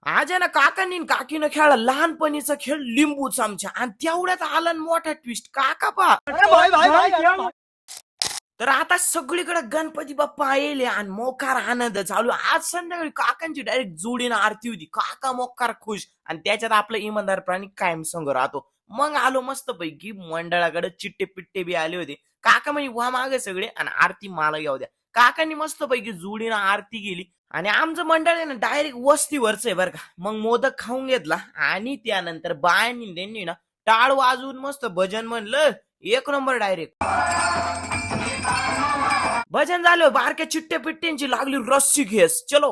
आज आहे ना काकांनी आणि काकीनं खेळला लहानपणीचा खेळ लिंबू चमचा आणि तेवढ्यात आला न मोठा ट्विस्ट काका पा तर आता सगळीकडे गणपती बाप्पा येले आणि मोकार आनंद चालू. आज संध्याकाळी काकांची डायरेक्ट जोडीनं आरती होती. काका मोकार खुश आणि त्याच्यात आपला इमानदार प्राणी कायम संग राहतो. मग आलो मस्त पैकी मंडळाकडे चिट्टे पिट्टे बी आले होते. काका म्हणजे वा मागे सगळे आणि आरती मला येऊ द्या. काकांनी मस्त पैकी जोडीनं आरती गेली आणि आमचं मंडळ आहे ना डायरेक्ट वस्तीवरच आहे बरं का. मग मोदक खाऊन घेतला आणि त्यानंतर बायांनी त्यांनी ना टाळ वाजवून मस्त भजन म्हणलं. एक नंबर डायरेक्ट भजन झालं. बारक्या चिट्ट्या पिट्ट्यांची लागली रस्सी घेस चलो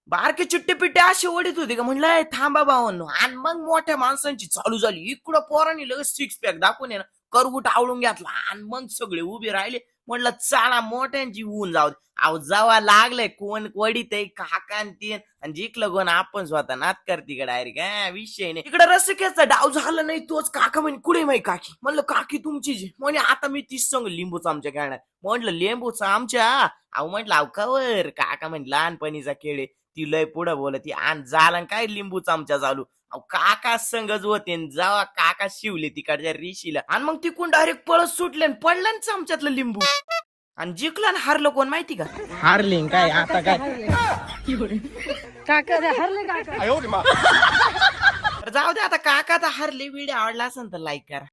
बारके चिट्टे पिट्टे असे ओढीत होते का म्हणलं थांबा भावांनो. आणि मग मोठ्या माणसांची चालू झाली. इकडं पोरांनी लगेच सिक्स पॅक दाखवून ना करगुट आवळून घेतला आणि मग सगळे उभे राहिले. म्हणलं चाला मोठ्यांची होऊन जाऊ दे. अहो जावा लागलंय कोण वडीत आहे काकान तीन आणि जिंकलं कोण आपण स्वतः नात करते का डायरेक्ट विषय नाही. इकडे रसिकेचा डाव झाला नाही तोच काका म्हणे कुठे माही काकी. म्हणलं काकी तुमची जी म्हणे आता मी तीच संग लिंबूचा आमच्या खेळणार. म्हटलं लिंबूचा आमच्या अहो म्हटलं अव कवर काका म्हणे लहानपणीचा खेळ आहे. ती लय पुढं बोलत आणि झाला काय लिंबू चमचा चालू. काका संगच होते जेव्हा काका शिवले तिकडच्या रिशीला आणि मग तिकून डायरेक्ट पळत सुटले आणि पडलं ना चमच्यातलं लिंबू आणि जिंकलं आणि हारलं कोण माहिती का. हारले काय आता काय काका हरले काका जाऊ दे आता काका तर हारले. व्हिडिओ आवडला असेल तर लाईक करा.